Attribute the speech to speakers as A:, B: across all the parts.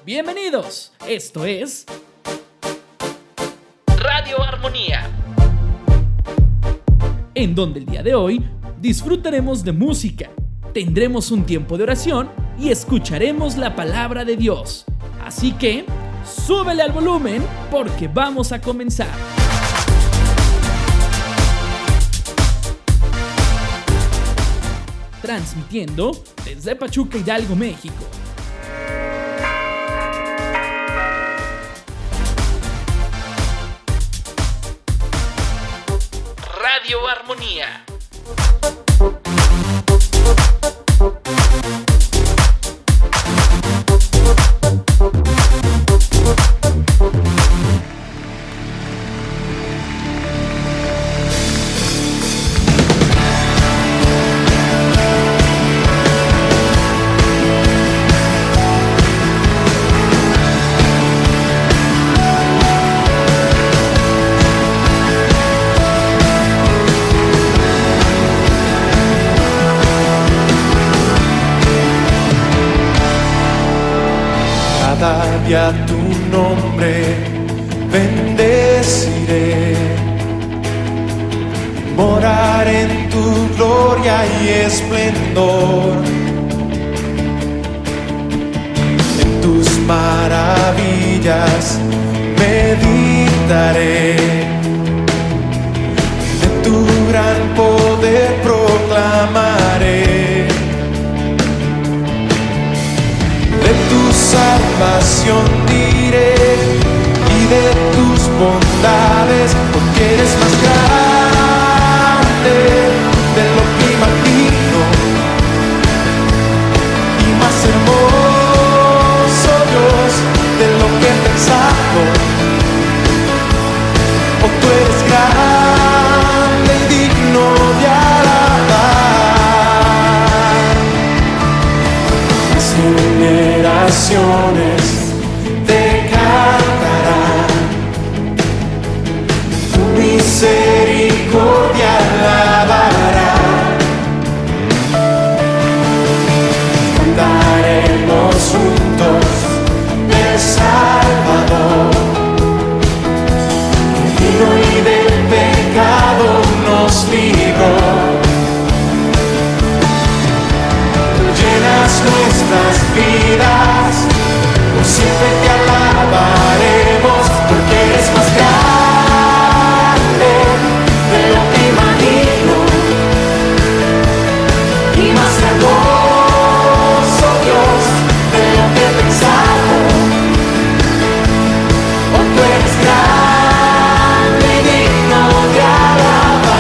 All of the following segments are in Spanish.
A: Bienvenidos, esto es Radio Armonía, en donde el día de hoy disfrutaremos de música, tendremos un tiempo de oración y escucharemos la palabra de Dios. Así que, súbele al volumen porque vamos a comenzar. Transmitiendo desde Pachuca, Hidalgo, México. Radio Armonía.
B: Y a tu nombre bendeciré, morar en tu gloria y esplendor, en tus maravillas meditaré, de tu gran poder proclamaré, de tu salvación diré y de tus bondades, porque eres más grande de lo que imagino y más hermoso, Dios, de lo que he pensado. Oh, tú eres grande y digno de alabar. Las generaciones te cantarán, tu misericordia alabarán. Cantaremos juntos del Salvador, que vino y del pecado nos libró. Tú llenas nuestras vidas, por siempre te alabaremos, porque eres más grande de lo que imagino y más hermoso, Dios, de lo que he pensado. Oh, tú eres grande y digno de alabar.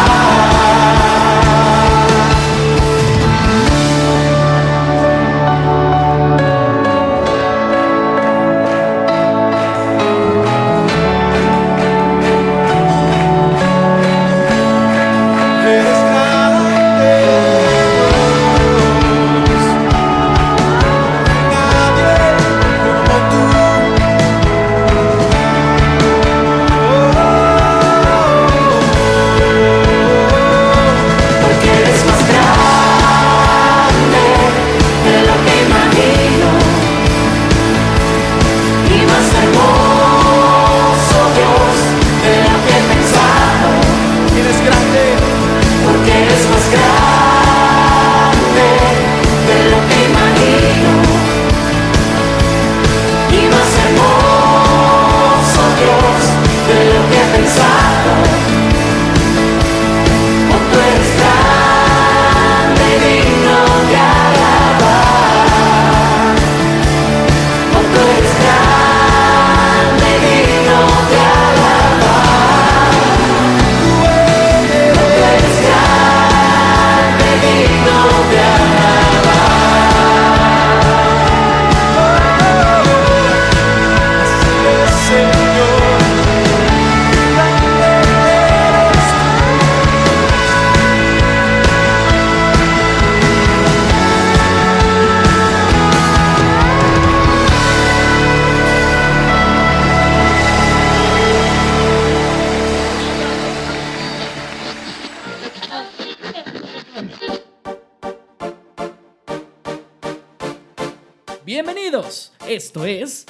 A: Bienvenidos, esto es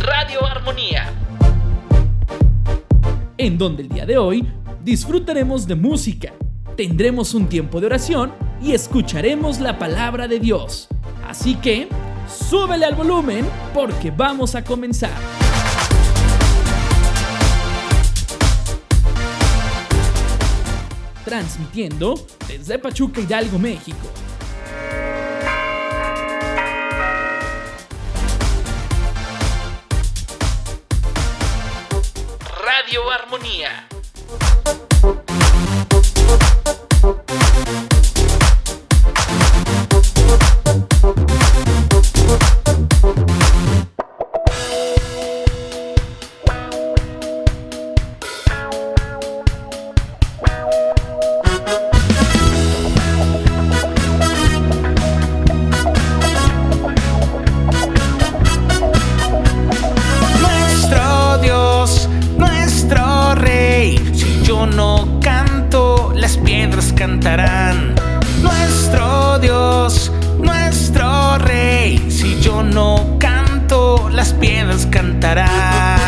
A: Radio Armonía, en donde el día de hoy disfrutaremos de música, tendremos un tiempo de oración y escucharemos la palabra de Dios. Así que, súbele al volumen porque vamos a comenzar. Transmitiendo desde Pachuca, Hidalgo, México. Radio Armonía.
C: Cantarán. Nuestro Dios, nuestro Rey. Si yo no canto, las piedras cantarán.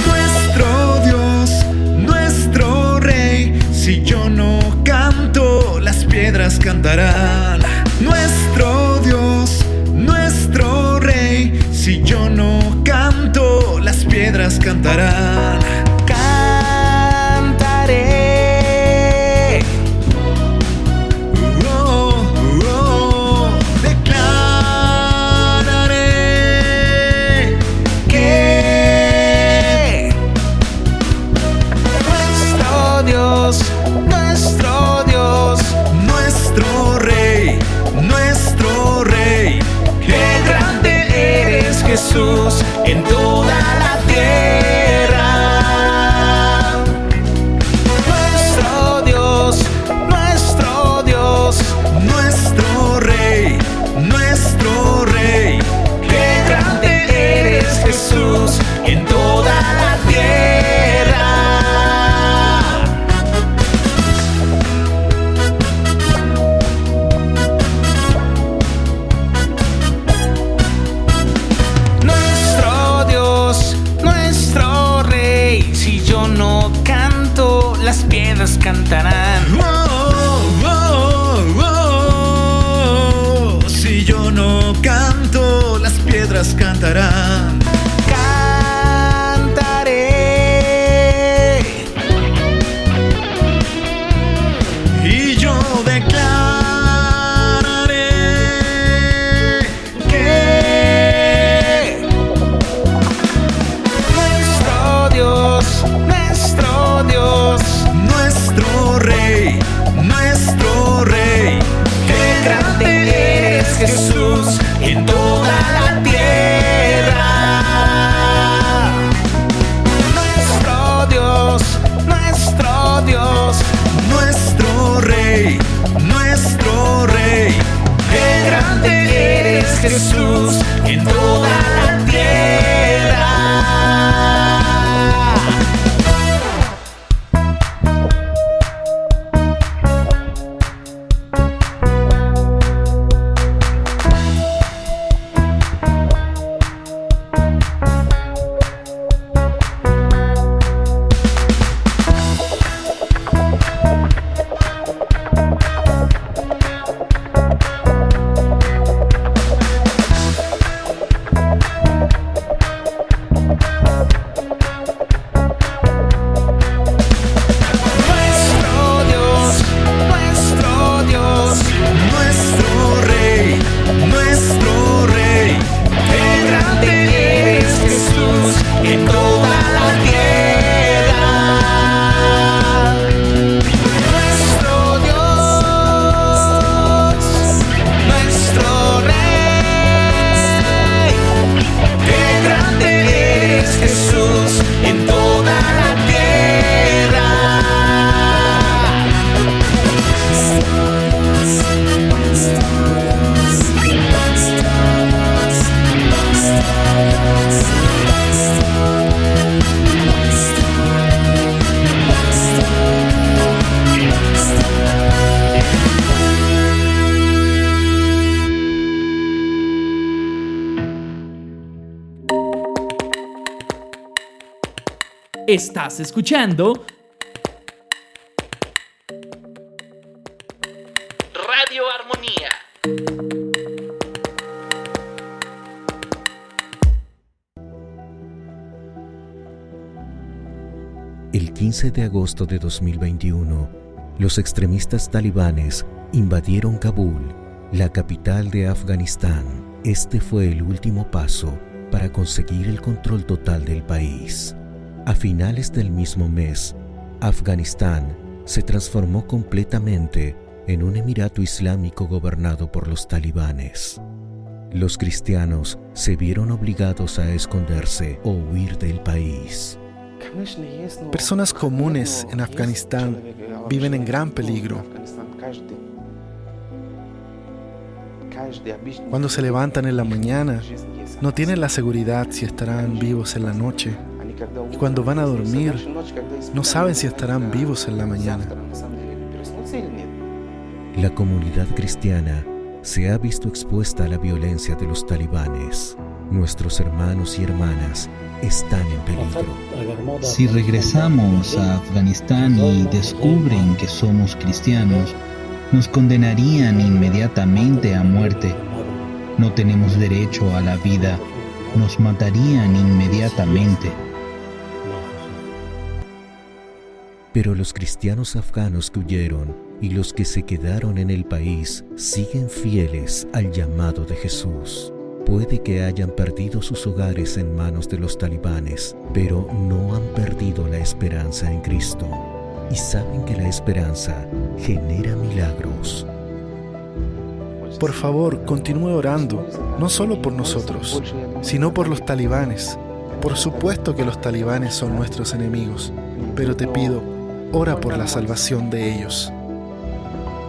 B: Nuestro Dios, nuestro Rey. Si yo no canto, las piedras cantarán. Nuestro Dios, nuestro Rey. Si yo no canto, las piedras cantarán.
C: Cantaré.
B: Declararé
C: Que nuestro Dios, nuestro Dios,
B: nuestro Rey, nuestro Rey.
C: qué grande eres, Jesús, en toda la tierra. Nuestro Dios, nuestro Dios,
B: Nuestro Rey, nuestro Rey.
C: qué grande eres, Jesús, en toda la tierra. Nuestro Dios, nuestro Rey, si yo no canto, las piedras cantarán.
B: Si yo no canto, las piedras cantarán.
C: Cantaré.
B: Y yo declararé
C: Que nuestro Dios, nuestro Dios,
B: nuestro Rey, nuestro Rey.
C: qué grande eres, Jesús, en toda la tierra.
A: Estás escuchando Radio Armonía.
D: El 15 de agosto de 2021, los extremistas talibanes invadieron Kabul, la capital de Afganistán. Este fue el último paso para conseguir el control total del país. A finales del mismo mes, Afganistán se transformó completamente en un emirato islámico gobernado por los talibanes. Los cristianos se vieron obligados a esconderse o huir del país.
E: Personas comunes en Afganistán viven en gran peligro. Cuando se levantan en la mañana, no tienen la seguridad si estarán vivos en la noche. Y cuando van a dormir, no saben si estarán vivos en la mañana.
D: La comunidad cristiana se ha visto expuesta a la violencia de los talibanes. Nuestros hermanos y hermanas están en peligro.
F: Si regresamos a Afganistán y descubren que somos cristianos, nos condenarían inmediatamente a muerte. No tenemos derecho a la vida. Nos matarían inmediatamente.
D: Pero los cristianos afganos que huyeron y los que se quedaron en el país siguen fieles al llamado de Jesús. Puede que hayan perdido sus hogares en manos de los talibanes, pero no han perdido la esperanza en Cristo. Y saben que la esperanza genera milagros.
E: Por favor, continúe orando, no solo por nosotros, sino por los talibanes. Por supuesto que los talibanes son nuestros enemigos, pero te pido, ora por la salvación de ellos.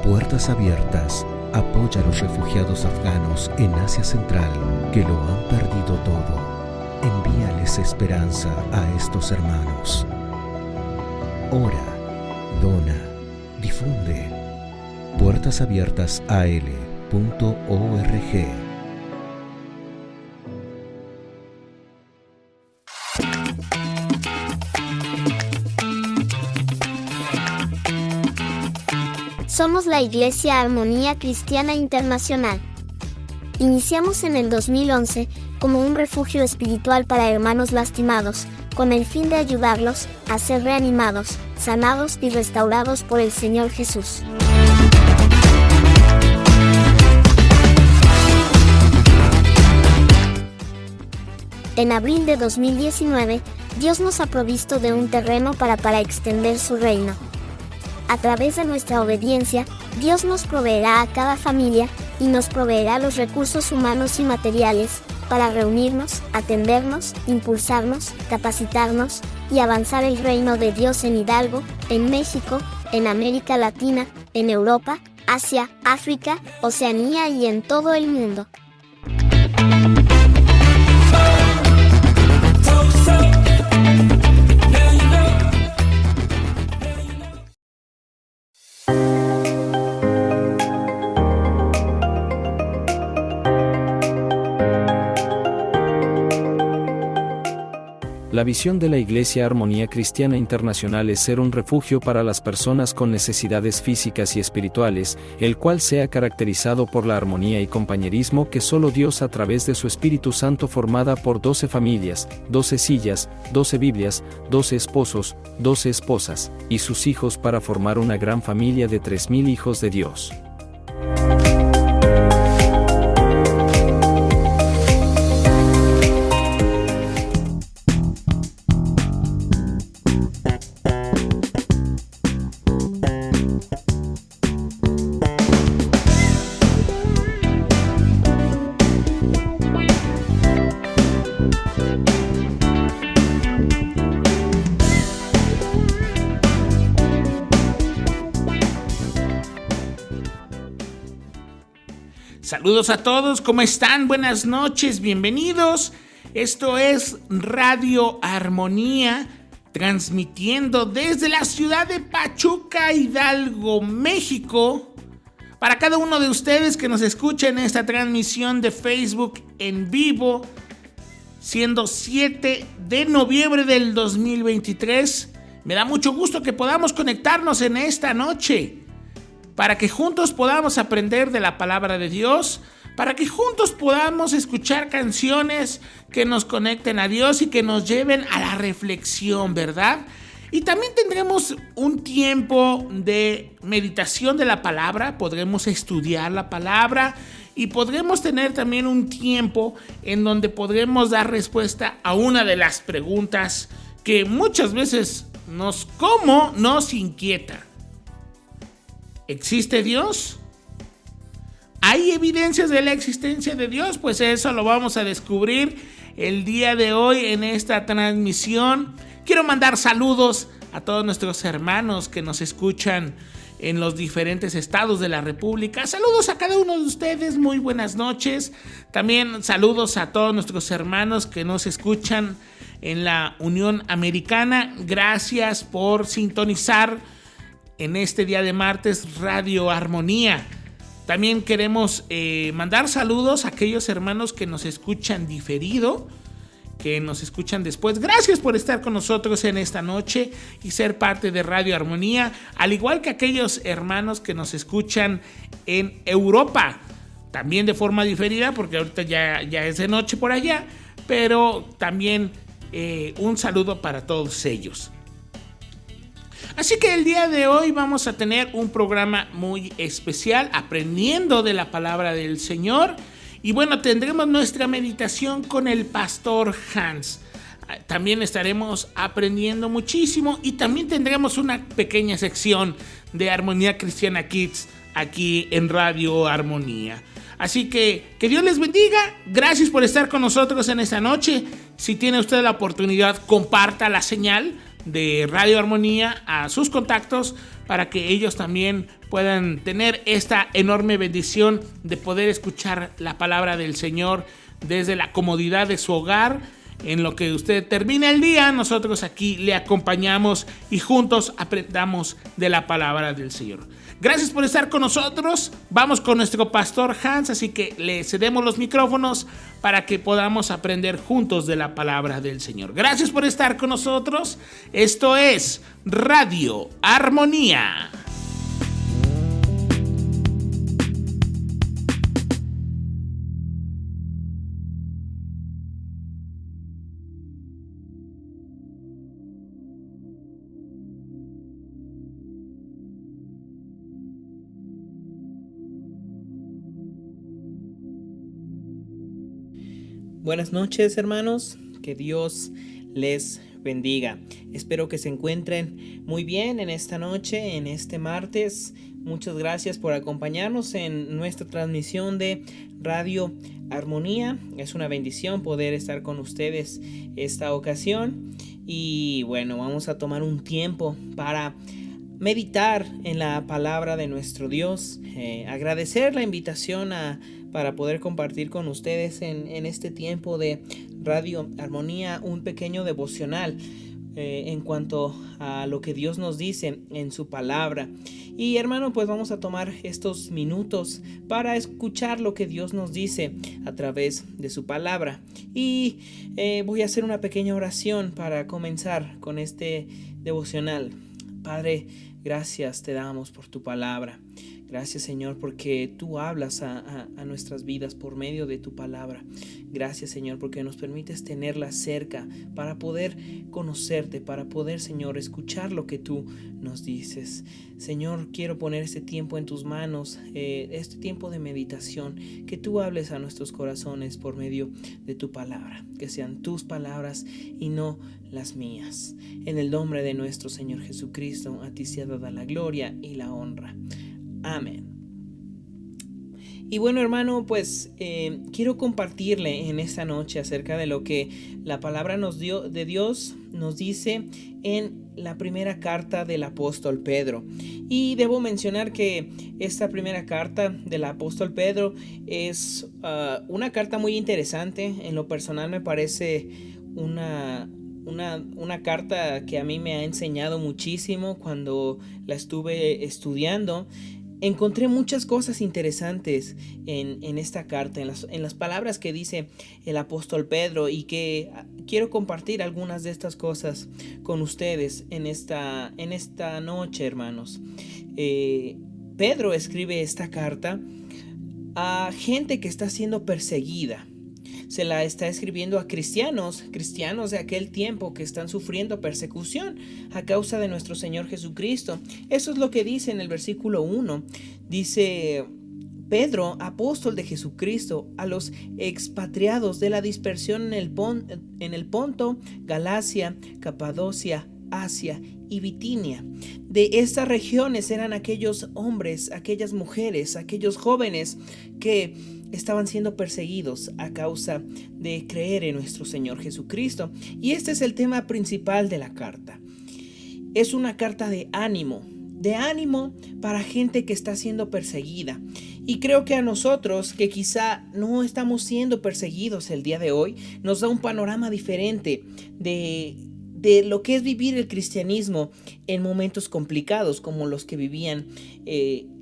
D: Puertas Abiertas apoya a los refugiados afganos en Asia Central que lo han perdido todo. Envíales esperanza a estos hermanos. Ora, dona, difunde. puertasabiertasal.org.
G: Somos la Iglesia Armonía Cristiana Internacional. Iniciamos en el 2011 como un refugio espiritual para hermanos lastimados, con el fin de ayudarlos a ser reanimados, sanados y restaurados por el Señor Jesús. En abril de 2019, Dios nos ha provisto de un terreno para extender su reino. A través de nuestra obediencia, Dios nos proveerá a cada familia y nos proveerá los recursos humanos y materiales para reunirnos, atendernos, impulsarnos, capacitarnos y avanzar el reino de Dios en Hidalgo, en México, en América Latina, en Europa, Asia, África, Oceanía y en todo el mundo.
H: La visión de la Iglesia Armonía Cristiana Internacional es ser un refugio para las personas con necesidades físicas y espirituales, el cual sea caracterizado por la armonía y compañerismo que solo Dios a través de su Espíritu Santo formada por 12 familias, 12 sillas, 12 Biblias, 12 esposos, 12 esposas, y sus hijos para formar una gran familia de 3,000 hijos de Dios.
C: Saludos a todos, ¿cómo están? Buenas noches, bienvenidos. Esto es Radio Armonía, transmitiendo desde la ciudad de Pachuca, Hidalgo, México. Para cada uno de ustedes que nos escucha en esta transmisión de Facebook en vivo, siendo 7 de noviembre del 2023. Me da mucho gusto que podamos conectarnos en esta noche para que juntos podamos aprender de la palabra de Dios, para que juntos podamos escuchar canciones que nos conecten a Dios y que nos lleven a la reflexión, ¿verdad? Y también tendremos un tiempo de meditación de la palabra, podremos estudiar la palabra y podremos tener también un tiempo en donde podremos dar respuesta a una de las preguntas que muchas veces nos inquieta. ¿Existe Dios? ¿Hay evidencias de la existencia de Dios? Pues eso lo vamos a descubrir el día de hoy en esta transmisión. Quiero mandar saludos a todos nuestros hermanos que nos escuchan en los diferentes estados de la República. Saludos a cada uno de ustedes, muy buenas noches. También saludos a todos nuestros hermanos que nos escuchan en la Unión Americana. Gracias por sintonizar en este día de martes Radio Armonía. También queremos mandar saludos a aquellos hermanos que nos escuchan diferido, que nos escuchan después. Gracias por estar con nosotros en esta noche y ser parte de Radio Armonía, al igual que aquellos hermanos que nos escuchan en Europa, también de forma diferida, porque ahorita ya es de noche por allá, pero también un saludo para todos ellos. Así que el día de hoy vamos a tener un programa muy especial, aprendiendo de la palabra del Señor. Y bueno, tendremos nuestra meditación con el pastor Hans. También estaremos aprendiendo muchísimo y también tendremos una pequeña sección de Armonía Cristiana Kids aquí en Radio Armonía. Así que Dios les bendiga. Gracias por estar con nosotros en esta noche. Si tiene usted la oportunidad, comparta la señal de Radio Armonía a sus contactos para que ellos también puedan tener esta enorme bendición de poder escuchar la palabra del Señor desde la comodidad de su hogar. En lo que usted termine el día, nosotros aquí le acompañamos y juntos aprendamos de la palabra del Señor. Gracias por estar con nosotros. Vamos con nuestro pastor Hans, así que le cedemos los micrófonos para que podamos aprender juntos de la palabra del Señor. Gracias por estar con nosotros. Esto es Radio Armonía.
I: Buenas noches, hermanos, que Dios les bendiga. Espero que se encuentren muy bien en esta noche, en este martes. Muchas gracias por acompañarnos en nuestra transmisión de Radio Armonía. Es una bendición poder estar con ustedes esta ocasión. Y bueno, vamos a tomar un tiempo para meditar en la palabra de nuestro Dios. Agradecer la invitación para poder compartir con ustedes en este tiempo de Radio Armonía un pequeño devocional en cuanto a lo que Dios nos dice en su palabra. Y hermano, pues vamos a tomar estos minutos para escuchar lo que Dios nos dice a través de su palabra. Y voy a hacer una pequeña oración para comenzar con este devocional. Padre, gracias te damos por tu palabra. Gracias, Señor, porque tú hablas a nuestras vidas por medio de tu palabra. Gracias, Señor, porque nos permites tenerla cerca para poder conocerte, para poder, Señor, escuchar lo que tú nos dices. Señor, quiero poner este tiempo en tus manos, este tiempo de meditación, que tú hables a nuestros corazones por medio de tu palabra, que sean tus palabras y no las mías. En el nombre de nuestro Señor Jesucristo, a ti sea dada la gloria y la honra. Amén. Y bueno, hermano, pues quiero compartirle en esta noche acerca de lo que la palabra de Dios nos dice en la primera carta del apóstol Pedro. Y debo mencionar que esta primera carta del apóstol Pedro es una carta muy interesante. En lo personal me parece una carta que a mí me ha enseñado muchísimo cuando la estuve estudiando. Encontré muchas cosas interesantes en esta carta, en las palabras que dice el apóstol Pedro y que quiero compartir algunas de estas cosas con ustedes en esta noche, hermanos. Pedro escribe esta carta a gente que está siendo perseguida. Se la está escribiendo a cristianos de aquel tiempo que están sufriendo persecución a causa de nuestro Señor Jesucristo. Eso es lo que dice en el versículo 1. Dice: Pedro, apóstol de Jesucristo, a los expatriados de la dispersión en el Ponto, Galacia, Capadocia, Asia y Bitinia. De estas regiones eran aquellos hombres, aquellas mujeres, aquellos jóvenes que estaban siendo perseguidos a causa de creer en nuestro Señor Jesucristo. Y este es el tema principal de la carta. Es una carta de ánimo para gente que está siendo perseguida. Y creo que a nosotros, que quizá no estamos siendo perseguidos el día de hoy, nos da un panorama diferente de lo que es vivir el cristianismo en momentos complicados como los que vivían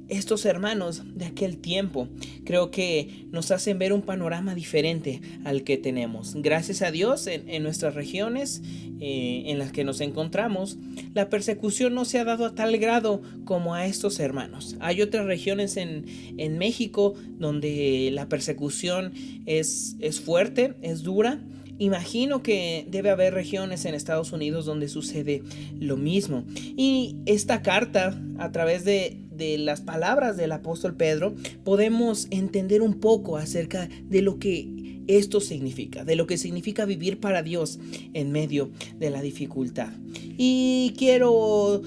I: estos hermanos de aquel tiempo. Creo que nos hacen ver un panorama diferente al que tenemos. Gracias a Dios, en nuestras regiones en las que nos encontramos, la persecución no se ha dado a tal grado como a estos hermanos. Hay otras regiones en México donde la persecución es fuerte, es dura. Imagino que debe haber regiones en Estados Unidos donde sucede lo mismo. Y esta carta, a través de las palabras del apóstol Pedro, podemos entender un poco acerca de lo que esto significa, de lo que significa vivir para Dios en medio de la dificultad. Y quiero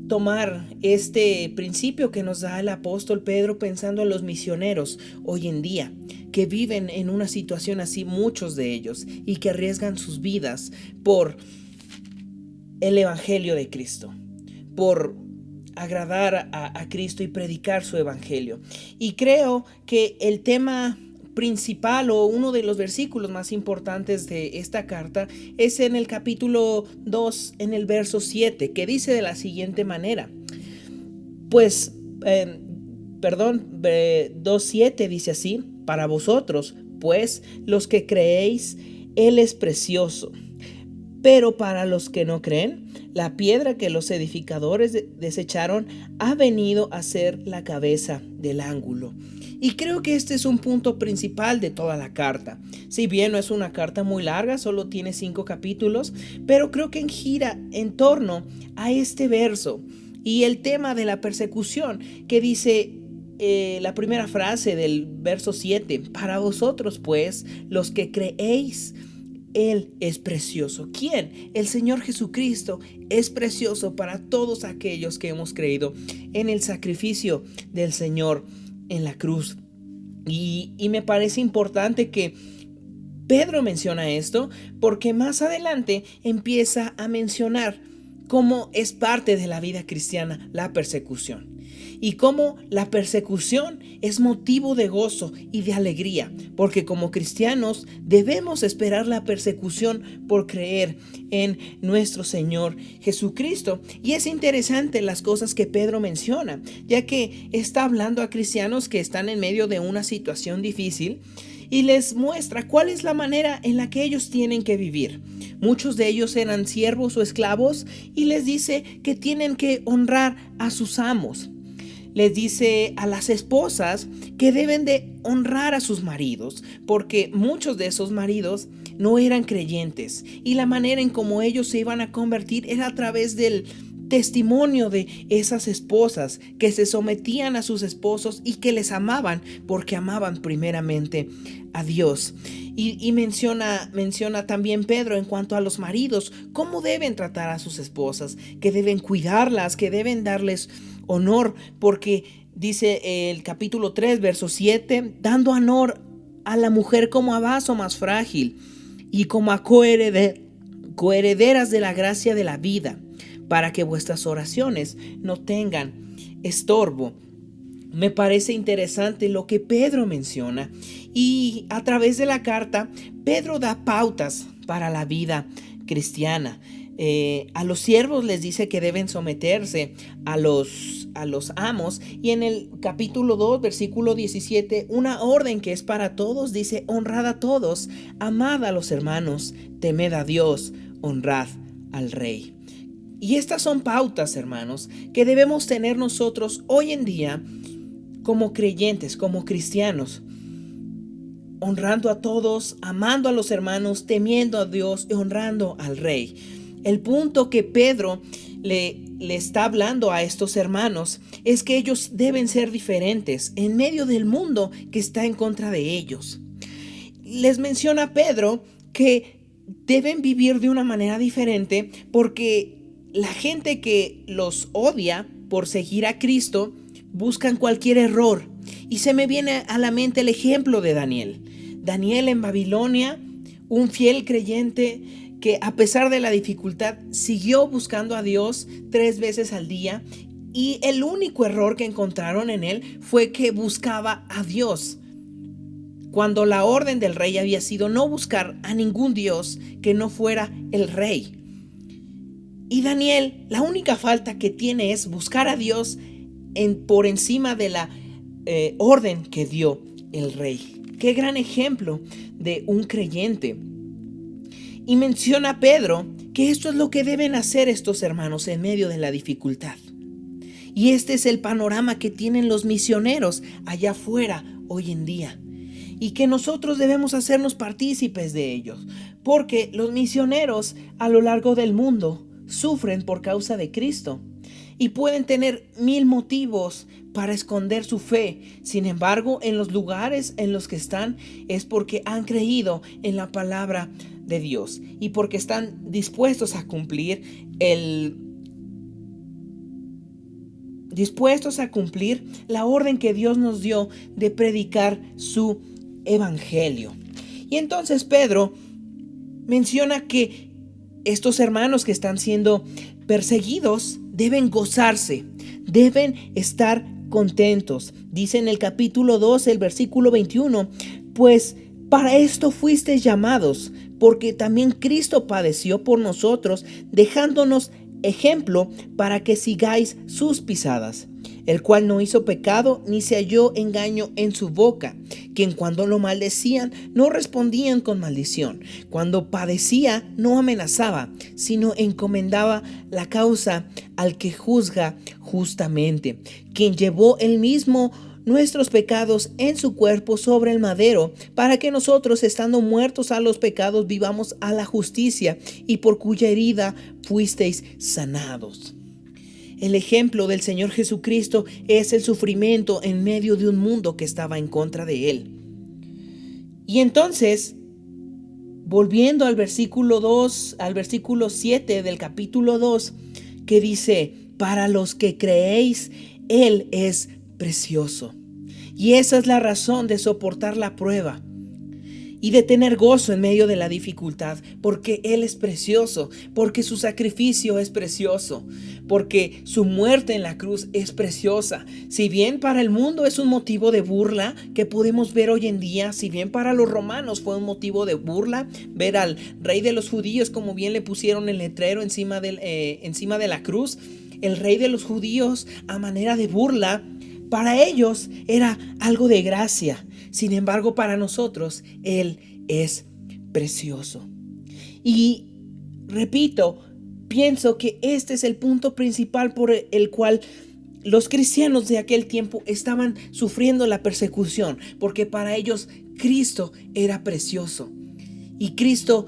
I: tomar este principio que nos da el apóstol Pedro pensando en los misioneros hoy en día, que viven en una situación así, muchos de ellos, y que arriesgan sus vidas por el evangelio de Cristo, por agradar a Cristo y predicar su evangelio. Y creo que el tema principal, o uno de los versículos más importantes de esta carta, es en el capítulo 2, en el verso 7, que dice de la siguiente manera. 2:7 dice así: para vosotros, pues, los que creéis, Él es precioso. Pero para los que no creen, la piedra que los edificadores desecharon ha venido a ser la cabeza del ángulo. Y creo que este es un punto principal de toda la carta. Si bien no es una carta muy larga, solo tiene 5 capítulos, pero creo que gira en torno a este verso y el tema de la persecución, que dice la primera frase del verso 7: para vosotros, pues, los que creéis, Él es precioso. ¿Quién? El Señor Jesucristo es precioso para todos aquellos que hemos creído en el sacrificio del Señor en la cruz. Y me parece importante que Pedro menciona esto, porque más adelante empieza a mencionar cómo es parte de la vida cristiana la persecución, y cómo la persecución es motivo de gozo y de alegría, porque como cristianos debemos esperar la persecución por creer en nuestro Señor Jesucristo. Y es interesante las cosas que Pedro menciona, ya que está hablando a cristianos que están en medio de una situación difícil y les muestra cuál es la manera en la que ellos tienen que vivir. Muchos de ellos eran siervos o esclavos, y les dice que tienen que honrar a sus amos. Les dice a las esposas que deben de honrar a sus maridos, porque muchos de esos maridos no eran creyentes, y la manera en cómo ellos se iban a convertir era a través del testimonio de esas esposas que se sometían a sus esposos y que les amaban porque amaban primeramente a Dios. Y menciona también Pedro en cuanto a los maridos, cómo deben tratar a sus esposas, que deben cuidarlas, que deben darles honor, porque dice el capítulo 3, verso 7, dando honor a la mujer como a vaso más frágil y como a coherederas de la gracia de la vida, para que vuestras oraciones no tengan estorbo. Me parece interesante lo que Pedro menciona, y a través de la carta Pedro da pautas para la vida cristiana. A los siervos les dice que deben someterse a los amos. Y en el capítulo 2, versículo 17, una orden que es para todos, dice: honrad a todos, amad a los hermanos, temed a Dios, honrad al rey. Y estas son pautas, hermanos, que debemos tener nosotros hoy en día como creyentes, como cristianos. Honrando a todos, amando a los hermanos, temiendo a Dios y honrando al rey. El punto que Pedro le está hablando a estos hermanos es que ellos deben ser diferentes en medio del mundo que está en contra de ellos. Les menciona Pedro que deben vivir de una manera diferente porque la gente que los odia por seguir a Cristo buscan cualquier error. Y se me viene a la mente el ejemplo de Daniel. Daniel en Babilonia, un fiel creyente que a pesar de la dificultad siguió buscando a Dios 3 veces al día, y el único error que encontraron en él fue que buscaba a Dios, cuando la orden del rey había sido no buscar a ningún Dios que no fuera el rey. Y Daniel, la única falta que tiene es buscar a Dios por encima de la orden que dio el rey. Qué gran ejemplo de un creyente. Y menciona Pedro que esto es lo que deben hacer estos hermanos en medio de la dificultad. Y este es el panorama que tienen los misioneros allá afuera hoy en día. Y que nosotros debemos hacernos partícipes de ellos. Porque los misioneros a lo largo del mundo sufren por causa de Cristo. Y pueden tener 1000 motivos para esconder su fe. Sin embargo, en los lugares en los que están es porque han creído en la palabra de Dios y porque están dispuestos a cumplir la orden que Dios nos dio de predicar su evangelio. Y entonces Pedro menciona que estos hermanos que están siendo perseguidos deben gozarse, deben estar contentos. Dice en el capítulo 2, el versículo 21, pues para esto fuisteis llamados, porque también Cristo padeció por nosotros, dejándonos ejemplo para que sigáis sus pisadas, el cual no hizo pecado ni se halló engaño en su boca, quien cuando lo maldecían no respondían con maldición, cuando padecía no amenazaba, sino encomendaba la causa al que juzga justamente, quien llevó él mismo nuestros pecados en su cuerpo sobre el madero, para que nosotros, estando muertos a los pecados, vivamos a la justicia, y por cuya herida fuisteis sanados. El ejemplo del Señor Jesucristo es el sufrimiento en medio de un mundo que estaba en contra de Él. Y entonces, volviendo al versículo 7 del capítulo 2, que dice: para los que creéis, Él es precioso. Y esa es la razón de soportar la prueba y de tener gozo en medio de la dificultad, porque Él es precioso, porque su sacrificio es precioso, porque su muerte en la cruz es preciosa. Si bien para el mundo es un motivo de burla que podemos ver hoy en día, si bien para los romanos fue un motivo de burla ver al rey de los judíos, como bien le pusieron el letrero encima de la cruz, el rey de los judíos a manera de burla, para ellos era algo de gracia. Sin embargo, para nosotros, Él es precioso. Y repito, pienso que este es el punto principal por el cual los cristianos de aquel tiempo estaban sufriendo la persecución, porque para ellos Cristo era precioso. Y Cristo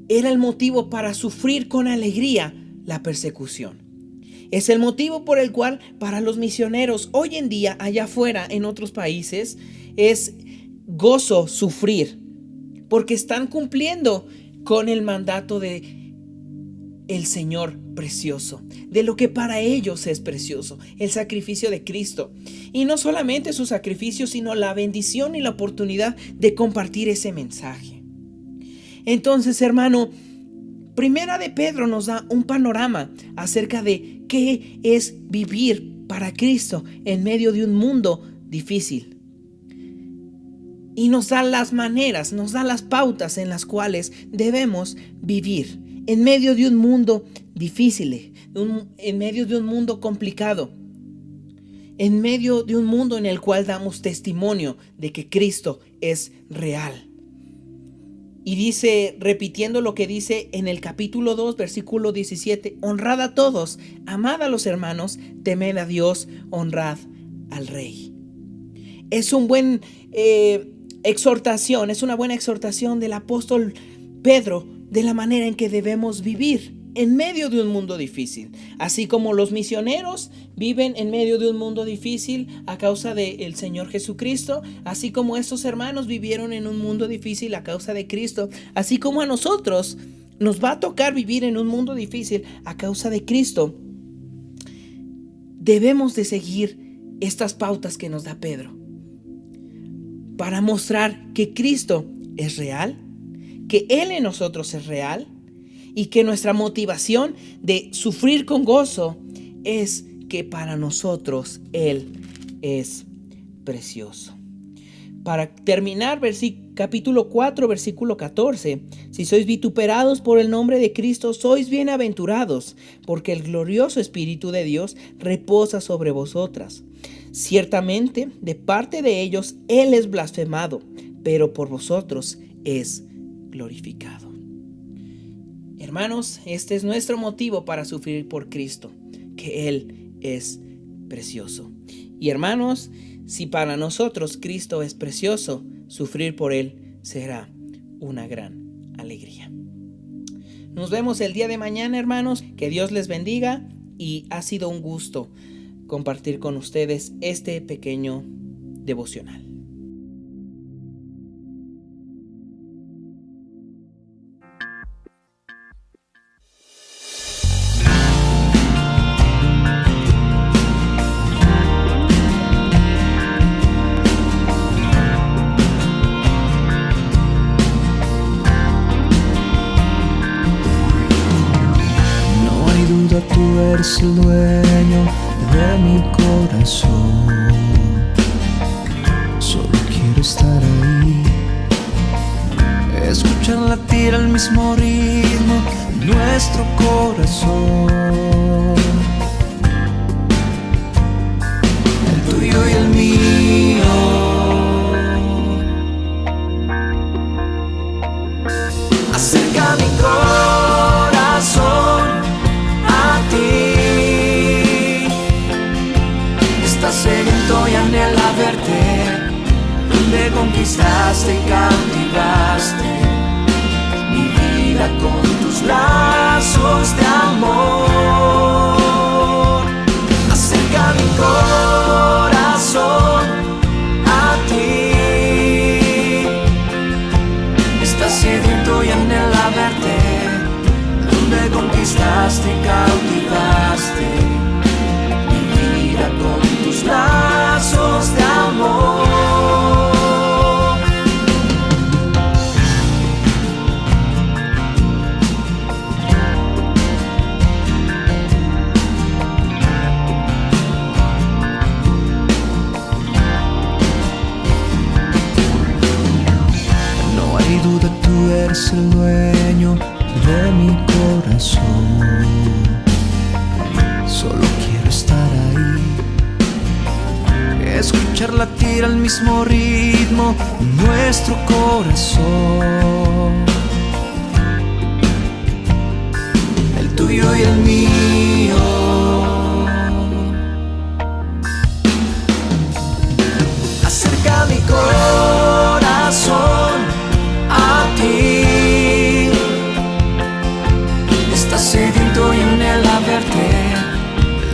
I: era el motivo para sufrir con alegría la persecución. Es el motivo por el cual para los misioneros hoy en día allá afuera en otros países es gozo sufrir, porque están cumpliendo con el mandato de el Señor precioso, de lo que para ellos es precioso, el sacrificio de Cristo. Y no solamente su sacrificio, sino la bendición y la oportunidad de compartir ese mensaje. Entonces, hermano, Primera de Pedro nos da un panorama acerca de qué es vivir para Cristo en medio de un mundo difícil. Y nos da las maneras, nos da las pautas en las cuales debemos vivir en medio de un mundo difícil, en medio de un mundo complicado, en medio de un mundo en el cual damos testimonio de que Cristo es real. Y dice, repitiendo lo que dice en el capítulo 2, versículo 17, honrad a todos, amad a los hermanos, temed a Dios, honrad al Rey. Es una buena exhortación del apóstol Pedro de la manera en que debemos vivir en medio de un mundo difícil. Así como los misioneros viven en medio de un mundo difícil a causa del Señor Jesucristo, así como estos hermanos vivieron en un mundo difícil a causa de Cristo, así como a nosotros nos va a tocar vivir en un mundo difícil a causa de Cristo, debemos de seguir estas pautas que nos da Pedro para mostrar que Cristo es real, que Él en nosotros es real, y que nuestra motivación de sufrir con gozo es que para nosotros Él es precioso. Para terminar, capítulo 4, versículo 14. Si sois vituperados por el nombre de Cristo, sois bienaventurados, porque el glorioso Espíritu de Dios reposa sobre vosotras. Ciertamente, de parte de ellos, Él es blasfemado, pero por vosotros es glorificado. Hermanos, este es nuestro motivo para sufrir por Cristo, que Él es precioso. Y hermanos, si para nosotros Cristo es precioso, sufrir por Él será una gran alegría. Nos vemos el día de mañana, hermanos. Que Dios les bendiga y ha sido un gusto compartir con ustedes este pequeño devocional.
B: Tú eres el dueño de mi corazón. Solo quiero estar ahí, escuchar latir al mismo ritmo nuestro corazón, el tuyo y el mío. Acerca mi corazón a ti, estás sediento y anhela verte, donde conquistaste y cautivaste mi vida con tus lazos de amor. Acerca mi corazón a ti, estás sediento y anhela verte, donde conquistaste y cautivaste mi vida con tus lazos de amor. No hay duda, tú eres el dueño de mi corazón. Solo quiero estar ahí, escuchar latir al mismo ritmo nuestro corazón, el tuyo y el mío. Acerca mi corazón a ti, estás sediento y anhela verte,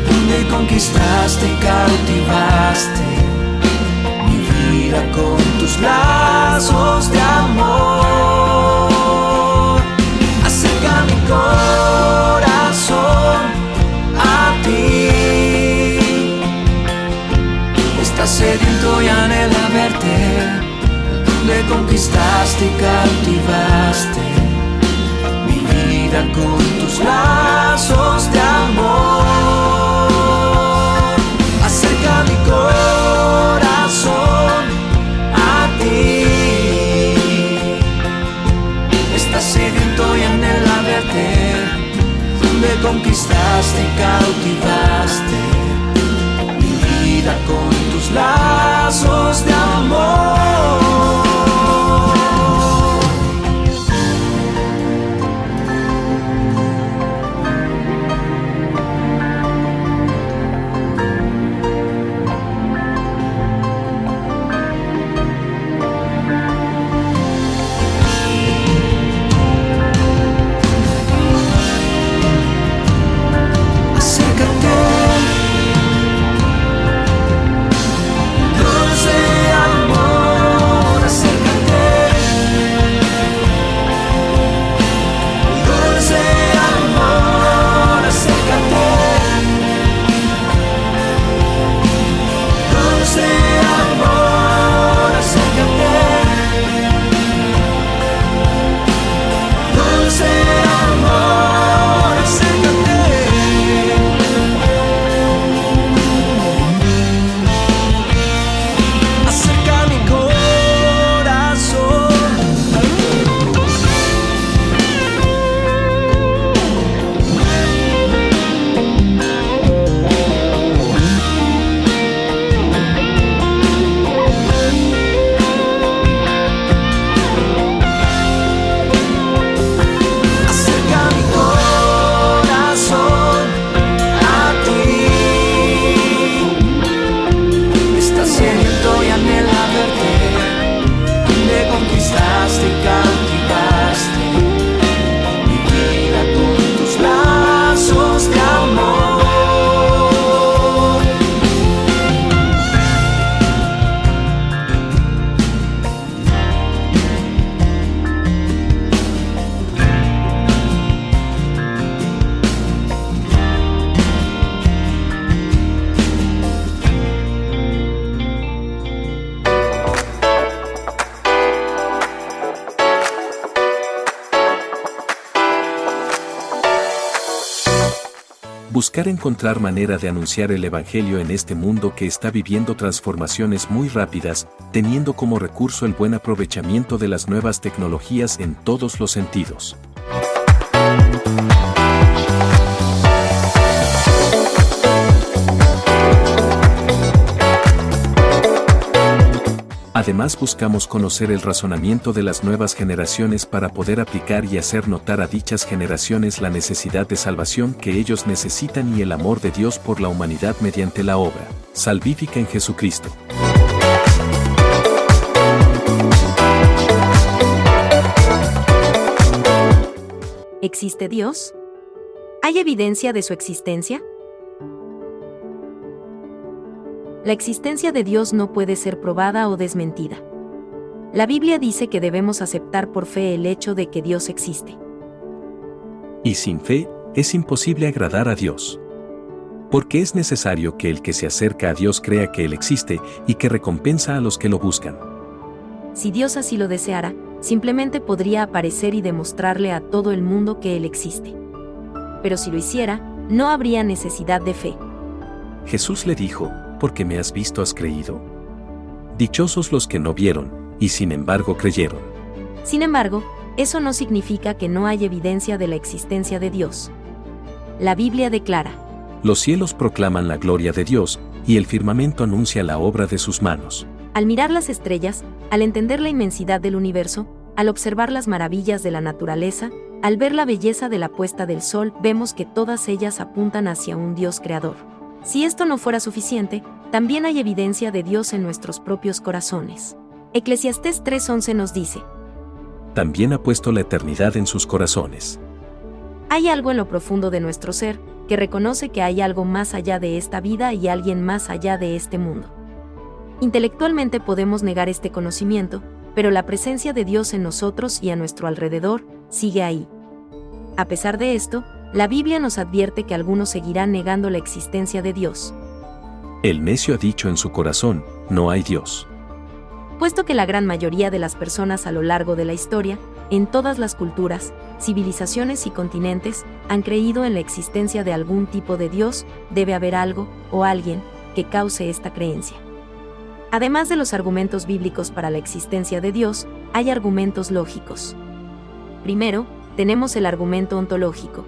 B: donde conquistaste y cautivaste mi vida con tus lazos de amor. Acerca mi corazón a ti, estás sediento y anhela verte, donde conquistaste y cautivaste con tus lazos de amor. Acerca mi corazón a ti, estás sediento y anhela verte, conquistaste y cautivaste mi vida con tus lazos de amor.
H: Buscar encontrar manera de anunciar el Evangelio en este mundo que está viviendo transformaciones muy rápidas, teniendo como recurso el buen aprovechamiento de las nuevas tecnologías en todos los sentidos. Además buscamos conocer el razonamiento de las nuevas generaciones para poder aplicar y hacer notar a dichas generaciones la necesidad de salvación que ellos necesitan y el amor de Dios por la humanidad mediante la obra salvífica en Jesucristo.
J: ¿Existe Dios? ¿Hay evidencia de su existencia? La existencia de Dios no puede ser probada o desmentida. La Biblia dice que debemos aceptar por fe el hecho de que Dios existe.
H: Y sin fe, es imposible agradar a Dios. Porque es necesario que el que se acerca a Dios crea que Él existe y que recompensa a los que lo buscan.
J: Si Dios así lo deseara, simplemente podría aparecer y demostrarle a todo el mundo que Él existe. Pero si lo hiciera, no habría necesidad de fe.
H: Jesús le dijo, ¿porque me has visto has creído? Dichosos los que no vieron, y sin embargo creyeron.
J: Sin embargo, eso no significa que no hay evidencia de la existencia de Dios. La Biblia declara:
H: los cielos proclaman la gloria de Dios, y el firmamento anuncia la obra de sus manos.
J: Al mirar las estrellas, al entender la inmensidad del universo, al observar las maravillas de la naturaleza, al ver la belleza de la puesta del sol, vemos que todas ellas apuntan hacia un Dios creador. Si esto no fuera suficiente, también hay evidencia de Dios en nuestros propios corazones. Eclesiastés 3:11 nos dice:
H: también ha puesto la eternidad en sus corazones.
J: Hay algo en lo profundo de nuestro ser que reconoce que hay algo más allá de esta vida y alguien más allá de este mundo. Intelectualmente podemos negar este conocimiento, pero la presencia de Dios en nosotros y a nuestro alrededor sigue ahí. A pesar de esto, la Biblia nos advierte que algunos seguirán negando la existencia de Dios.
H: El necio ha dicho en su corazón: no hay Dios.
J: Puesto que la gran mayoría de las personas a lo largo de la historia, en todas las culturas, civilizaciones y continentes, han creído en la existencia de algún tipo de Dios, debe haber algo o alguien que cause esta creencia. Además de los argumentos bíblicos para la existencia de Dios, hay argumentos lógicos. Primero, tenemos el argumento ontológico.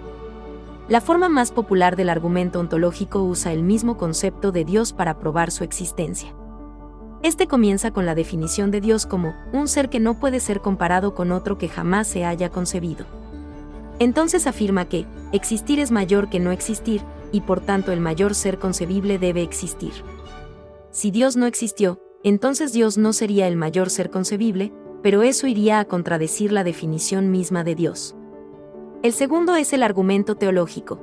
J: La forma más popular del argumento ontológico usa el mismo concepto de Dios para probar su existencia. Este comienza con la definición de Dios como un ser que no puede ser comparado con otro que jamás se haya concebido. Entonces afirma que existir es mayor que no existir, y por tanto el mayor ser concebible debe existir. Si Dios no existió, entonces Dios no sería el mayor ser concebible, pero eso iría a contradecir la definición misma de Dios. El segundo es el argumento teológico.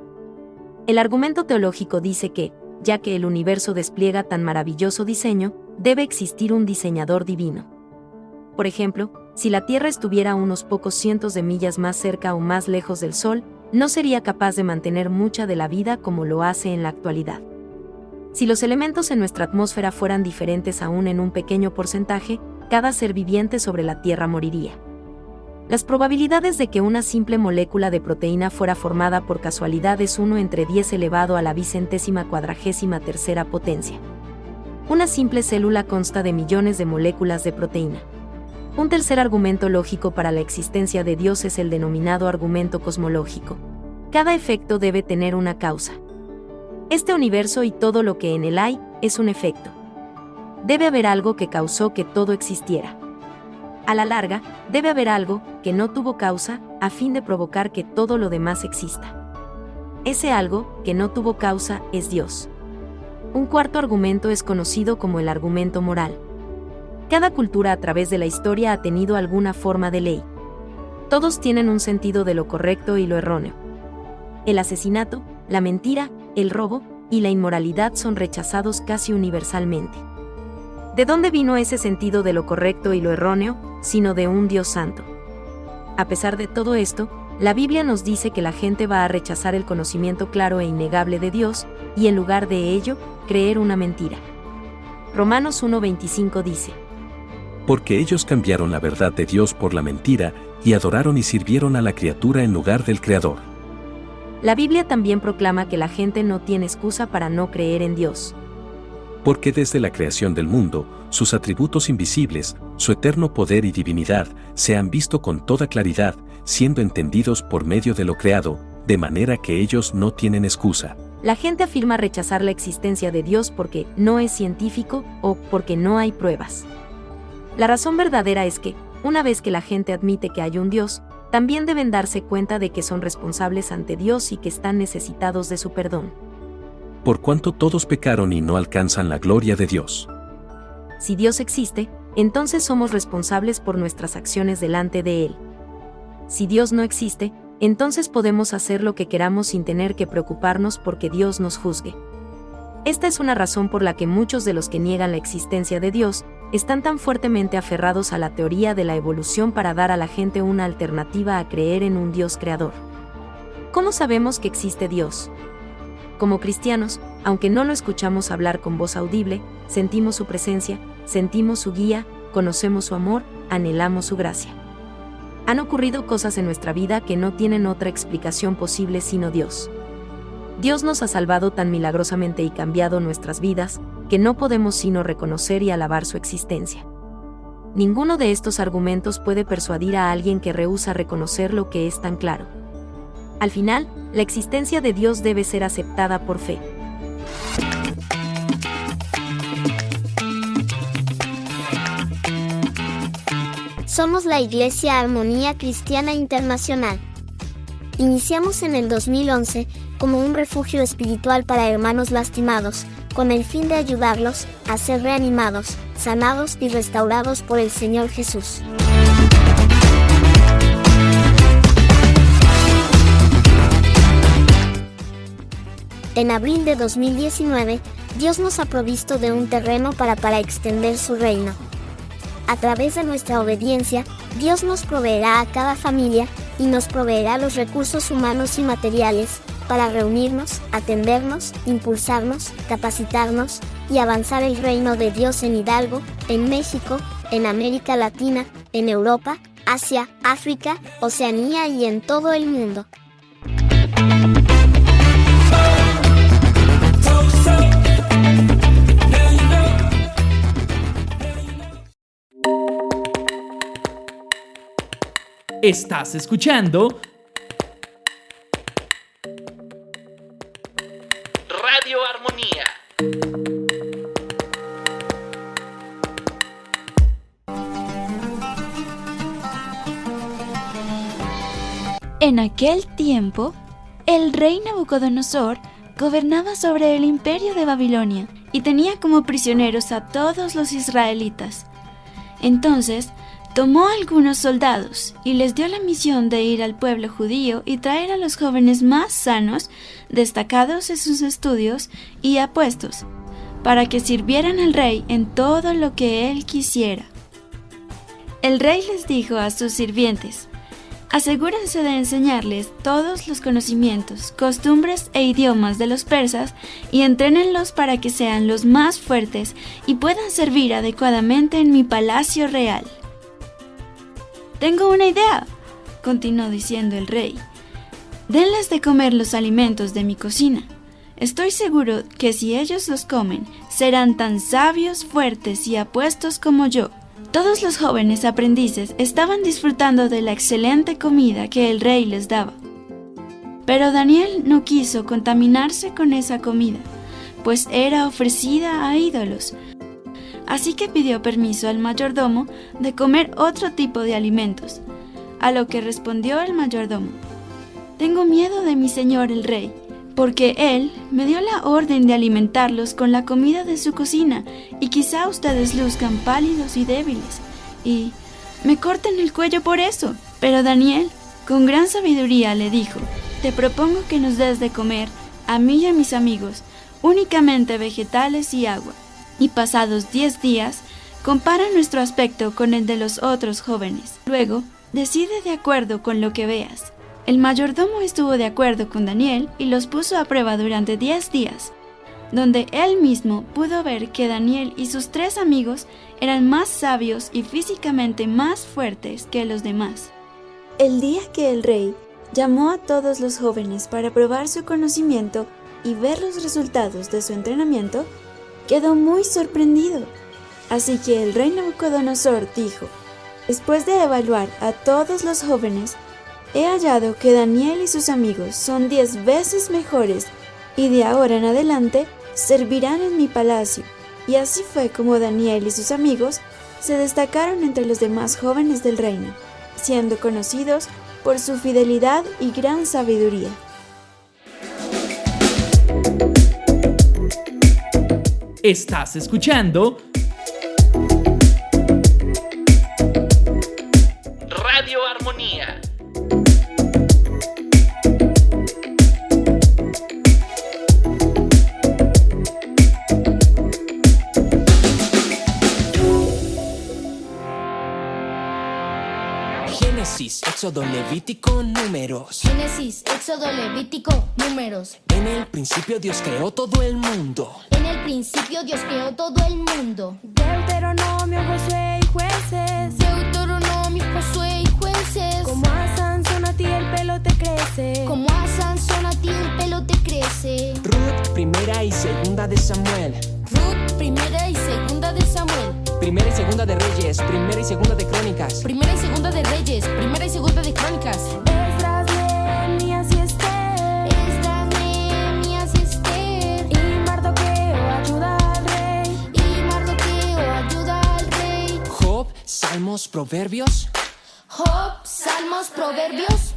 J: El argumento teológico dice que, ya que el universo despliega tan maravilloso diseño, debe existir un diseñador divino. Por ejemplo, si la Tierra estuviera a unos pocos cientos de millas más cerca o más lejos del Sol, no sería capaz de mantener mucha de la vida como lo hace en la actualidad. Si los elementos en nuestra atmósfera fueran diferentes aún en un pequeño porcentaje, cada ser viviente sobre la Tierra moriría. Las probabilidades de que una simple molécula de proteína fuera formada por casualidad es 1 entre 10 elevado a la vicentésima cuadragésima tercera potencia. Una simple célula consta de millones de moléculas de proteína. Un tercer argumento lógico para la existencia de Dios es el denominado argumento cosmológico. Cada efecto debe tener una causa. Este universo y todo lo que en él hay es un efecto. Debe haber algo que causó que todo existiera. A la larga, debe haber algo que no tuvo causa a fin de provocar que todo lo demás exista. Ese algo que no tuvo causa es Dios. Un cuarto argumento es conocido como el argumento moral. Cada cultura a través de la historia ha tenido alguna forma de ley. Todos tienen un sentido de lo correcto y lo erróneo. El asesinato, la mentira, el robo y la inmoralidad son rechazados casi universalmente. ¿De dónde vino ese sentido de lo correcto y lo erróneo, sino de un Dios santo? A pesar de todo esto, la Biblia nos dice que la gente va a rechazar el conocimiento claro e innegable de Dios, y en lugar de ello, creer una mentira. Romanos 1:25 dice:
D: Porque ellos cambiaron la verdad de Dios por la mentira, y adoraron y sirvieron a la criatura en lugar del Creador.
J: La Biblia también proclama que la gente no tiene excusa para no creer en Dios.
D: Porque desde la creación del mundo, sus atributos invisibles, su eterno poder y divinidad, se han visto con toda claridad, siendo entendidos por medio de lo creado, de manera que ellos no tienen excusa.
J: La gente afirma rechazar la existencia de Dios porque no es científico o porque no hay pruebas. La razón verdadera es que, una vez que la gente admite que hay un Dios, también deben darse cuenta de que son responsables ante Dios y que están necesitados de su perdón.
D: Por cuanto todos pecaron y no alcanzan la gloria de Dios.
J: Si Dios existe, entonces somos responsables por nuestras acciones delante de Él. Si Dios no existe, entonces podemos hacer lo que queramos sin tener que preocuparnos porque Dios nos juzgue. Esta es una razón por la que muchos de los que niegan la existencia de Dios están tan fuertemente aferrados a la teoría de la evolución para dar a la gente una alternativa a creer en un Dios creador. ¿Cómo sabemos que existe Dios? Como cristianos, aunque no lo escuchamos hablar con voz audible, sentimos su presencia, sentimos su guía, conocemos su amor, anhelamos su gracia. Han ocurrido cosas en nuestra vida que no tienen otra explicación posible sino Dios. Dios nos ha salvado tan milagrosamente y cambiado nuestras vidas, que no podemos sino reconocer y alabar su existencia. Ninguno de estos argumentos puede persuadir a alguien que rehúsa reconocer lo que es tan claro. Al final, la existencia de Dios debe ser aceptada por fe.
G: Somos la Iglesia Armonía Cristiana Internacional. Iniciamos en el 2011 como un refugio espiritual para hermanos lastimados, con el fin de ayudarlos a ser reanimados, sanados y restaurados por el Señor Jesús. En abril de 2019, Dios nos ha provisto de un terreno para extender su reino. A través de nuestra obediencia, Dios nos proveerá a cada familia y nos proveerá los recursos humanos y materiales para reunirnos, atendernos, impulsarnos, capacitarnos y avanzar el reino de Dios en Hidalgo, en México, en América Latina, en Europa, Asia, África, Oceanía y en todo el mundo.
A: Estás escuchando Radio Armonía.
K: En aquel tiempo, el rey Nabucodonosor gobernaba sobre el imperio de Babilonia y tenía como prisioneros a todos los israelitas. Entonces, tomó a algunos soldados y les dio la misión de ir al pueblo judío y traer a los jóvenes más sanos, destacados en sus estudios y apuestos, para que sirvieran al rey en todo lo que él quisiera. El rey les dijo a sus sirvientes: asegúrense de enseñarles todos los conocimientos, costumbres e idiomas de los persas y entrénenlos para que sean los más fuertes y puedan servir adecuadamente en mi palacio real. Tengo una idea, continuó diciendo el rey. Denles de comer los alimentos de mi cocina. Estoy seguro que si ellos los comen, serán tan sabios, fuertes y apuestos como yo. Todos los jóvenes aprendices estaban disfrutando de la excelente comida que el rey les daba. Pero Daniel no quiso contaminarse con esa comida, pues era ofrecida a ídolos. Así que pidió permiso al mayordomo de comer otro tipo de alimentos, a lo que respondió el mayordomo: tengo miedo de mi señor el rey, porque él me dio la orden de alimentarlos con la comida de su cocina, y quizá ustedes luzcan pálidos y débiles, y me corten el cuello por eso. Pero Daniel, con gran sabiduría, le dijo: te propongo que nos des de comer, a mí y a mis amigos, únicamente vegetales y agua. Y pasados 10 días, compara nuestro aspecto con el de los otros jóvenes. Luego, decide de acuerdo con lo que veas. El mayordomo estuvo de acuerdo con Daniel y los puso a prueba durante 10 días, donde él mismo pudo ver que Daniel y sus 3 amigos eran más sabios y físicamente más fuertes que los demás. El día que el rey llamó a todos los jóvenes para probar su conocimiento y ver los resultados de su entrenamiento, quedó muy sorprendido. Así que el rey Nabucodonosor dijo: después de evaluar a todos los jóvenes, he hallado que Daniel y sus amigos son 10 veces mejores y de ahora en adelante servirán en mi palacio. Y así fue como Daniel y sus amigos se destacaron entre los demás jóvenes del reino, siendo conocidos por su fidelidad y gran sabiduría.
A: Estás escuchando Radio Armonía.
L: Génesis, Éxodo, Levítico, Números.
M: Génesis, Éxodo, Levítico, Números.
L: En el principio Dios creó todo el mundo.
M: En el principio Dios creó todo el mundo.
N: Deuteronomio, Josué y Jueces.
M: Deuteronomio, Josué y Jueces.
N: Como a Sansón a ti el pelo te crece.
M: Como a Sansón a ti el pelo te crece.
L: Ruth, primera y segunda de Samuel.
M: Ruth, primera y segunda de Samuel.
L: Primera y segunda de Reyes, primera y segunda de Crónicas.
M: Primera y segunda de Reyes, primera y segunda de Crónicas.
N: Esdras, Nehemías y Esther.
M: Esdras, Nehemías y Esther.
N: Y Mardoqueo ayuda al rey.
M: Y Mardoqueo ayuda al rey.
L: Job, Salmos, Proverbios.
M: Job, Salmos, Proverbios.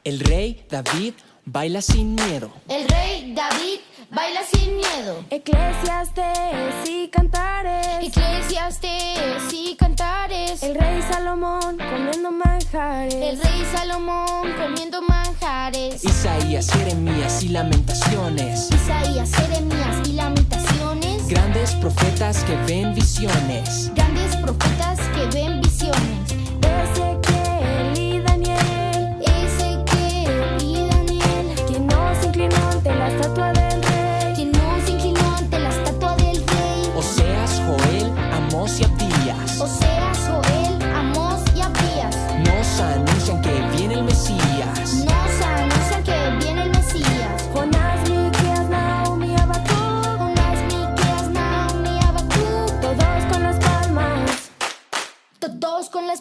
L: El rey David baila sin miedo.
M: El rey David baila sin miedo.
N: Eclesiastes y Cantares.
M: Eclesiastes y Cantares.
N: El rey Salomón comiendo manjares.
M: El rey Salomón comiendo manjares.
L: Isaías, Jeremías y Lamentaciones.
M: Isaías, Jeremías y Lamentaciones.
L: Grandes profetas que ven visiones.
M: Grandes profetas que ven visiones.
N: Ezequiel y Daniel.
M: Ezequiel y Daniel.
N: Quien no se inclinó ante la estatua del rey.
M: Quien no se inclinó ante la estatua del rey.
L: Oseas, Joel, Amós y Abdías.
M: Oseas, Joel, Amós y Abdías.
L: Nos anuncian que viene el Mesías.
M: Nos anuncian que viene el Mesías.
N: Jonás, Miqueas, Nahum y Habacuc.
M: Jonás, Miqueas, Nahum y Habacuc.
N: Todos con las palmas.
M: Todos con las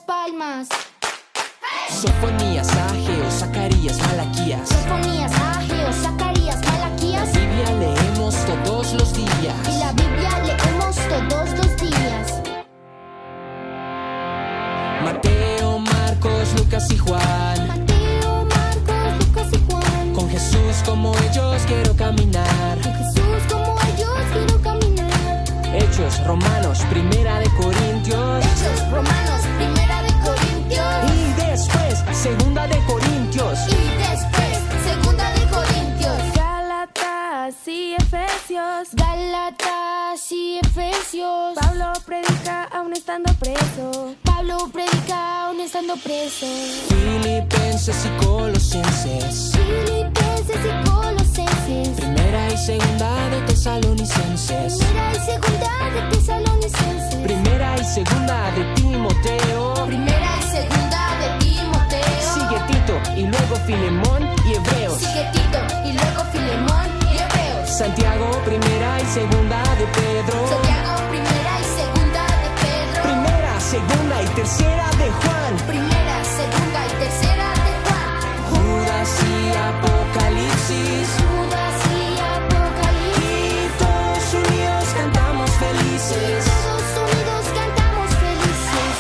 L: Jesús como ellos quiero caminar.
M: Con Jesús como ellos quiero caminar.
L: Hechos, Romanos, Primera de Corintios.
M: Hechos, Romanos, Primera de Corintios.
L: Y después, Segunda de Corintios.
M: Y después, Segunda de Corintios.
N: Gálatas y Efesios.
M: Gálatas y Efesios.
N: Pablo predica aún estando preso.
M: Pablo predica aún estando preso.
L: Filipenses y Colosenses.
M: Filipenses y Colosenses.
L: Primera y Segunda de Tesalonicenses.
M: Primera y Segunda de Tesalonicenses.
L: Primera y Segunda de Timoteo.
M: Primera y Segunda de Timoteo.
L: Sigue Tito y luego Filemón y Hebreos.
M: Sigue Tito y luego Filemón y Hebreos.
L: Santiago, Primera y Segunda de Pedro.
M: Santiago, Primera y Segunda de Pedro.
L: Primera, Segunda y Tercera de Juan.
M: Primera, Segunda y Tercera de Juan.
L: Judas y Apocalipsis.
M: Judas y Apocalipsis.
L: Y todos unidos cantamos felices.
M: Todos unidos cantamos felices.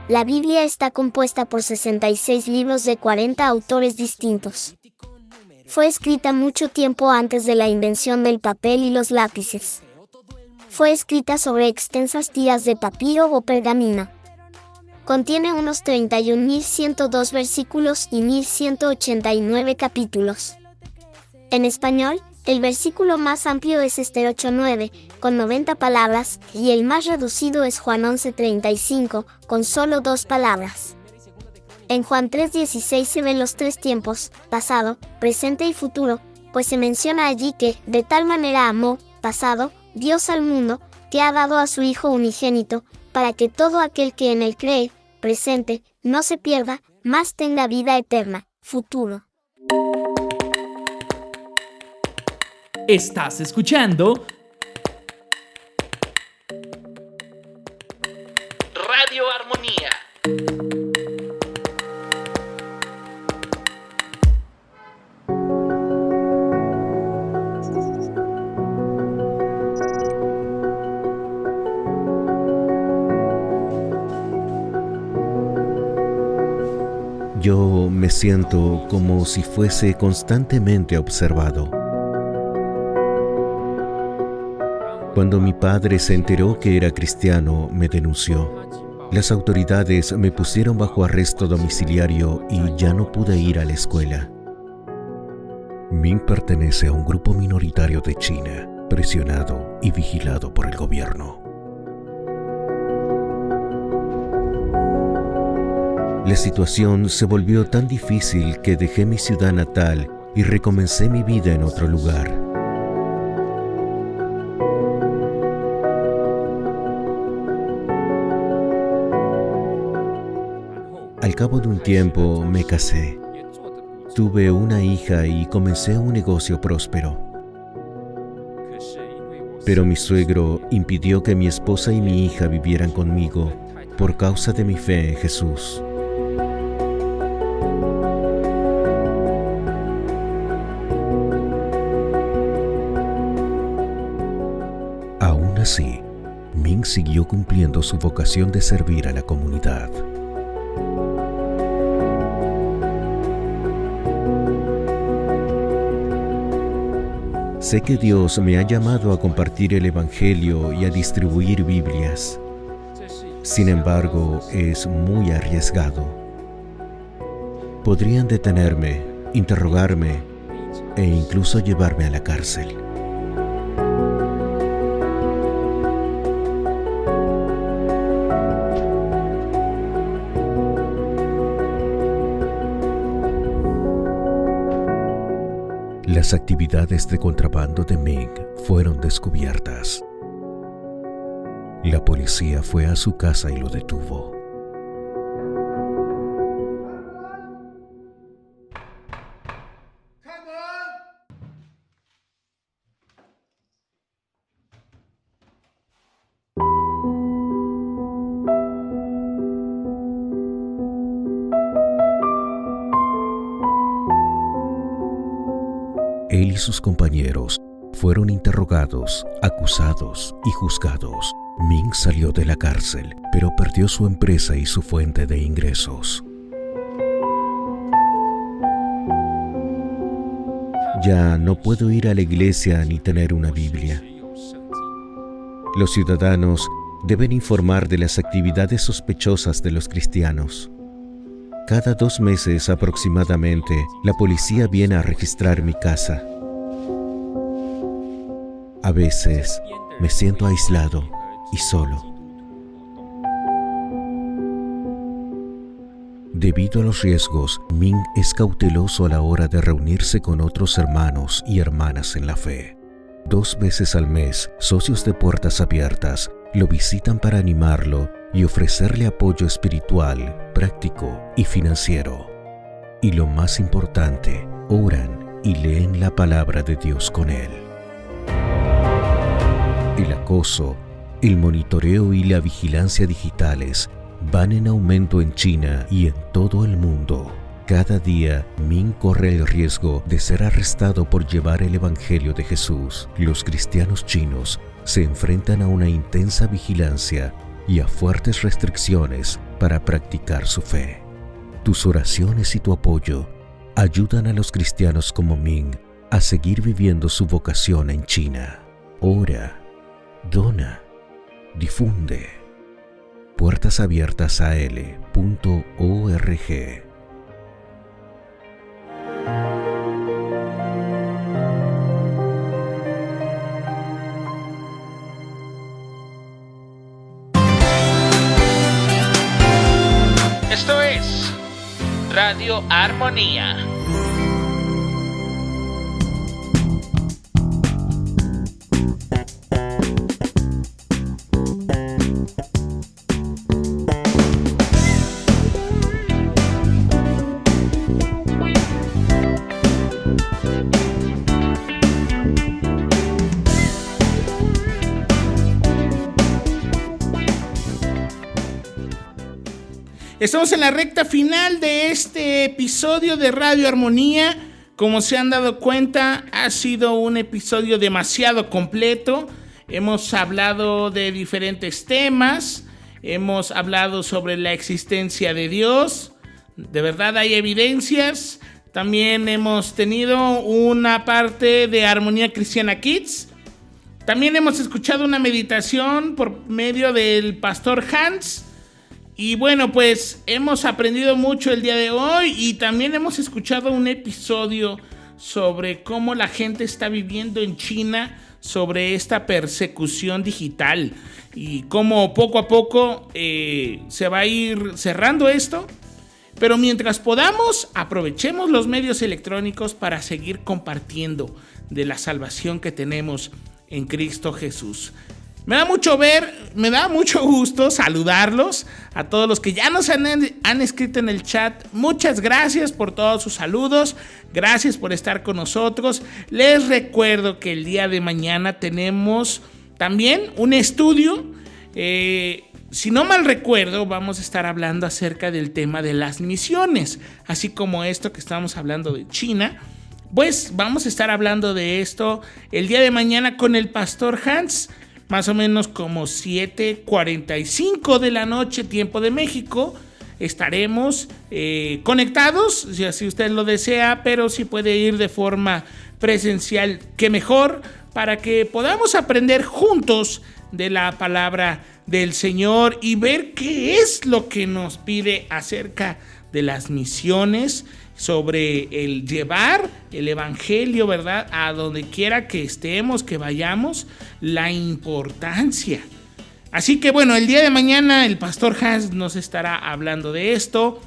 G: La Biblia está compuesta por 66 libros de 40 autores distintos. Fue escrita mucho tiempo antes de la invención del papel y los lápices. Fue escrita sobre extensas tiras de papiro o pergamino. Contiene unos 31.102 versículos y 1.189 capítulos. En español, el versículo más amplio es Esther 8:9, con 90 palabras, y el más reducido es Juan 11:35, con solo 2 palabras. En Juan 3:16 se ven los 3 tiempos, pasado, presente y futuro, pues se menciona allí que, de tal manera amó, pasado, Dios al mundo, que ha dado a su Hijo unigénito, para que todo aquel que en él cree, presente, no se pierda, mas tenga vida eterna, futuro.
A: Estás escuchando Radio Armonía.
D: Yo me siento como si fuese constantemente observado. Cuando mi padre se enteró que era cristiano, me denunció. Las autoridades me pusieron bajo arresto domiciliario y ya no pude ir a la escuela. Ming pertenece a un grupo minoritario de China, presionado y vigilado por el gobierno. La situación se volvió tan difícil que dejé mi ciudad natal y recomencé mi vida en otro lugar. Al cabo de un tiempo me casé. Tuve una hija y comencé un negocio próspero. Pero mi suegro impidió que mi esposa y mi hija vivieran conmigo por causa de mi fe en Jesús. Aún así, Ming siguió cumpliendo su vocación de servir a la comunidad. Sé que Dios me ha llamado a compartir el Evangelio y a distribuir Biblias. Sin embargo, es muy arriesgado. Podrían detenerme, interrogarme e incluso llevarme a la cárcel. Las actividades de contrabando de Ming fueron descubiertas. La policía fue a su casa y lo detuvo. Él y sus compañeros fueron interrogados, acusados y juzgados. Ming salió de la cárcel, pero perdió su empresa y su fuente de ingresos. Ya no puedo ir a la iglesia ni tener una Biblia. Los ciudadanos deben informar de las actividades sospechosas de los cristianos. Cada 2 meses aproximadamente, la policía viene a registrar mi casa. A veces me siento aislado y solo. Debido a los riesgos, Ming es cauteloso a la hora de reunirse con otros hermanos y hermanas en la fe. 2 veces al mes, socios de Puertas Abiertas lo visitan para animarlo y ofrecerle apoyo espiritual, práctico y financiero. Y lo más importante, oran y leen la palabra de Dios con él. El acoso, el monitoreo y la vigilancia digitales van en aumento en China y en todo el mundo. Cada día, Ming corre el riesgo de ser arrestado por llevar el Evangelio de Jesús. Los cristianos chinos se enfrentan a una intensa vigilancia y a fuertes restricciones para practicar su fe. Tus oraciones y tu apoyo ayudan a los cristianos como Ming a seguir viviendo su vocación en China. Ora, dona, difunde. puertasabiertasal.org.
C: Esto es Radio Armonía. Estamos en la recta final de este episodio de Radio Armonía. Como se han dado cuenta, ha sido un episodio demasiado completo. Hemos hablado de diferentes temas. Hemos hablado sobre la existencia de Dios. De verdad hay evidencias. También hemos tenido una parte de Armonía Cristiana Kids. También hemos escuchado una meditación por medio del pastor Hans. Y bueno, pues hemos aprendido mucho el día de hoy y también hemos escuchado un episodio sobre cómo la gente está viviendo en China sobre esta persecución digital y cómo poco a poco se va a ir cerrando esto. Pero mientras podamos, aprovechemos los medios electrónicos para seguir compartiendo de la salvación que tenemos en Cristo Jesús. Me da mucho gusto saludarlos a todos los que ya nos han escrito en el chat. Muchas gracias por todos sus saludos. Gracias por estar con nosotros. Les recuerdo que el día de mañana tenemos también un estudio. Si no mal recuerdo, vamos a estar hablando acerca del tema de las misiones. Así como esto que estamos hablando de China. Pues vamos a estar hablando de esto el día de mañana con el pastor Hans. Más o menos como 7:45 de la noche, tiempo de México. Estaremos conectados, si así usted lo desea, pero si puede ir de forma presencial, qué mejor, para que podamos aprender juntos de la palabra del Señor y ver qué es lo que nos pide acerca de las misiones, sobre el llevar el evangelio, ¿verdad?, a donde quiera que estemos, que vayamos, la importancia. Así que bueno, el día de mañana el pastor Hans nos estará hablando de esto.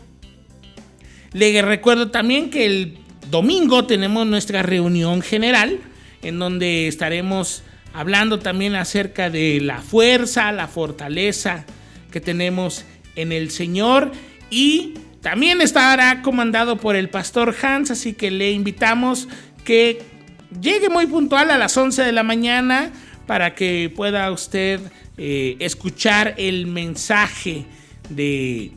C: Le recuerdo también que el domingo tenemos nuestra reunión general, en donde estaremos hablando también acerca de la fuerza, la fortaleza que tenemos en el Señor, y también estará comandado por el pastor Hans, así que le invitamos que llegue muy puntual a las 11 de la mañana para que pueda usted escuchar el mensaje de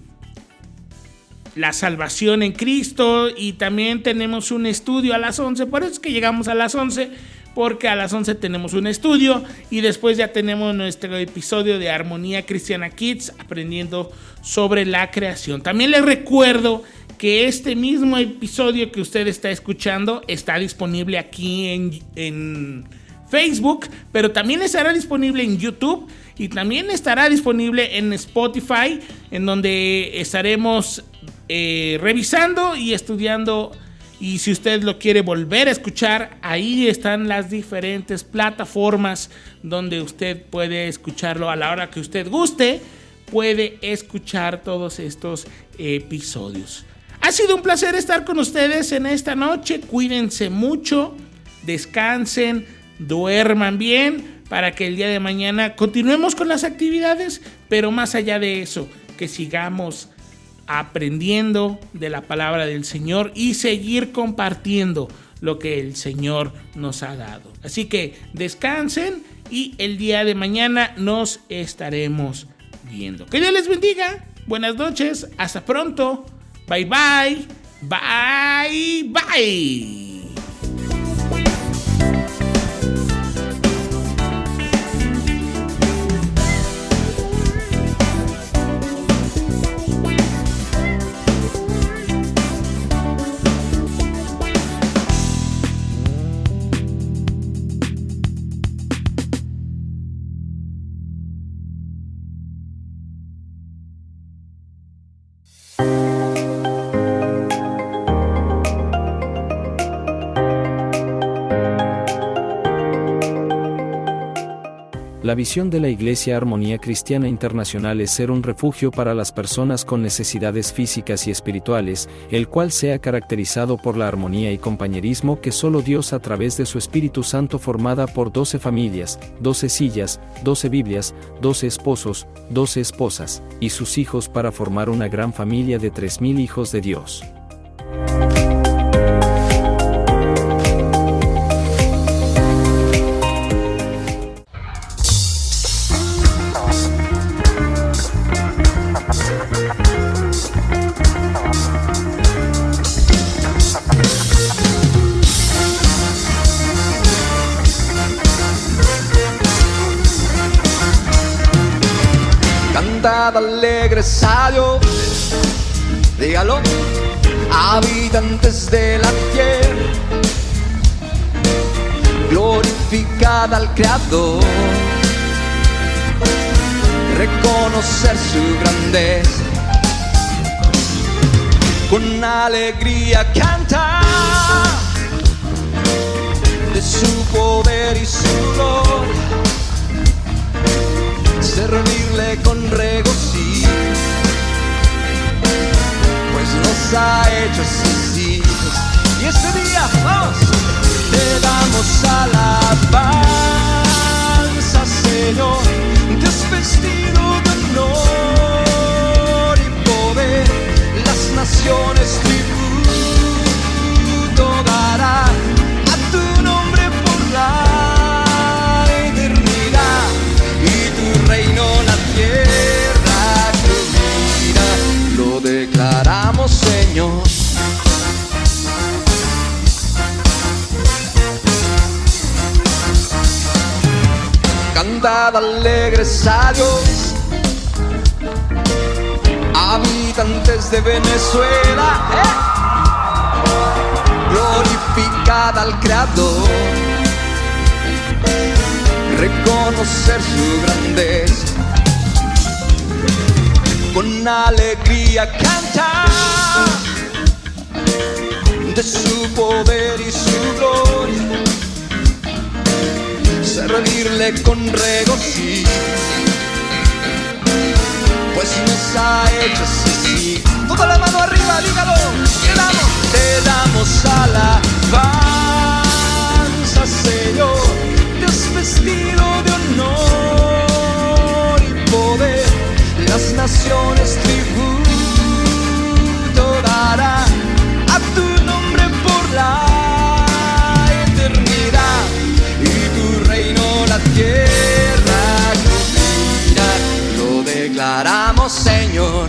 C: la salvación en Cristo. Y también tenemos un estudio a las 11, por eso es que llegamos a las 11, porque a las 11 tenemos un estudio y después ya tenemos nuestro episodio de Armonía Cristiana Kids, aprendiendo sobre la creación. También les recuerdo que este mismo episodio que usted está escuchando está disponible aquí en Facebook, pero también estará disponible en YouTube y también estará disponible en Spotify, en donde estaremos revisando y estudiando. Y si usted lo quiere volver a escuchar, ahí están las diferentes plataformas donde usted puede escucharlo a la hora que usted guste. Puede escuchar todos estos episodios. Ha sido un placer estar con ustedes en esta noche. Cuídense mucho, descansen, duerman bien para que el día de mañana continuemos con las actividades, pero más allá de eso, que sigamos aprendiendo de la palabra del Señor y seguir compartiendo lo que el Señor nos ha dado. Así que descansen y el día de mañana nos estaremos viendo. Que Dios les bendiga. Buenas noches. Hasta pronto. Bye bye. Bye bye.
H: La visión de la Iglesia Armonía Cristiana Internacional es ser un refugio para las personas con necesidades físicas y espirituales, el cual sea caracterizado por la armonía y compañerismo que solo Dios a través de su Espíritu Santo, formada por 12 familias, 12 sillas, 12 Biblias, 12 esposos, 12 esposas, y sus hijos para formar una gran familia de 3,000 hijos de Dios.
B: Cantad alegres a Dios, dígalo, habitantes de la tierra, glorificad al Creador, reconocer su grandeza, con alegría cantar de su poder y su gloria, servirle con regocijo, pues nos ha hecho sus hijos. Y este día, vamos, te damos alabanza, Señor, Dios vestido de honor y poder, las naciones tributo darán a tu nombre por la reino, la tierra cruida, lo declaramos, Señor. Cantad alegres a Dios, habitantes de Venezuela, glorificad al Creador, reconocer su grandeza, con alegría cantar de su poder y su gloria, servirle con regocijo, pues nos ha hecho así. Toda la mano arriba, dígalo, te damos alabanza, Señor, Dios vestido de honor y poder, las naciones tributo darán a tu nombre por la eternidad, y tu reino la tierra cumplirá, lo declaramos, Señor.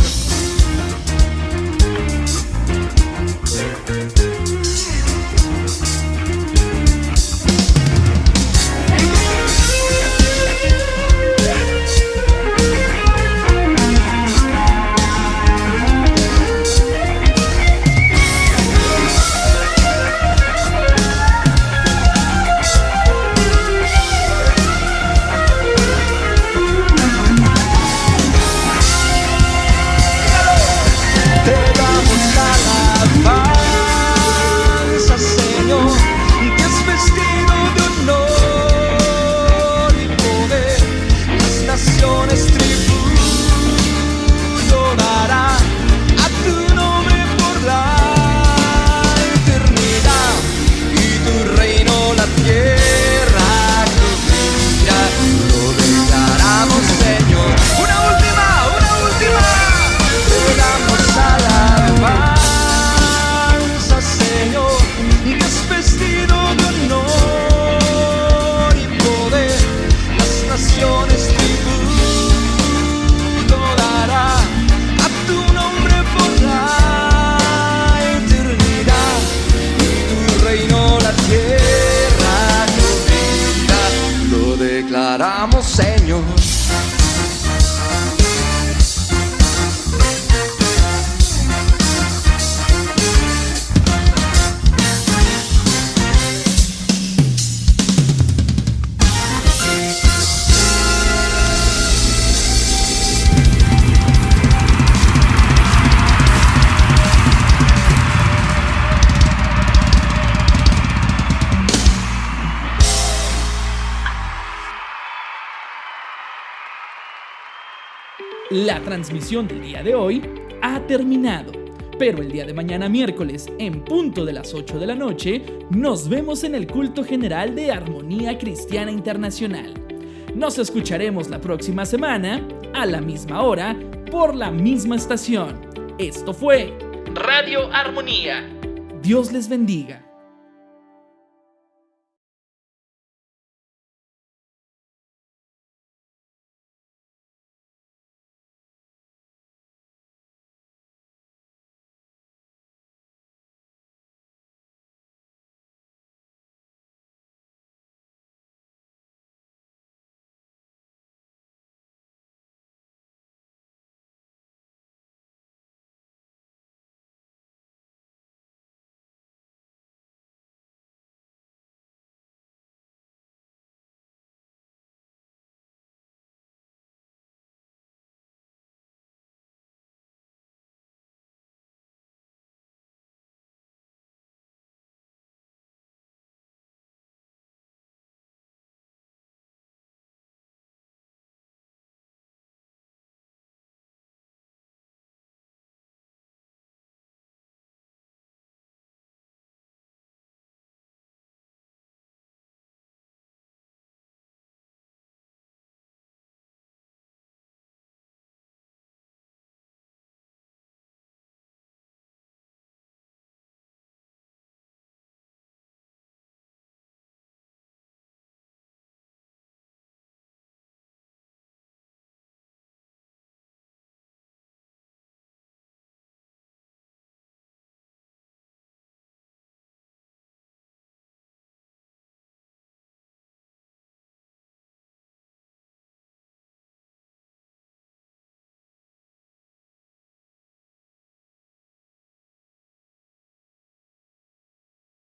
B: Señor.
A: La transmisión del día de hoy ha terminado, pero el día de mañana miércoles, en punto de las 8 de la noche, nos vemos en el culto general de Armonía Cristiana Internacional. Nos escucharemos la próxima semana, a la misma hora, por la misma estación. Esto fue Radio Armonía. Dios les bendiga.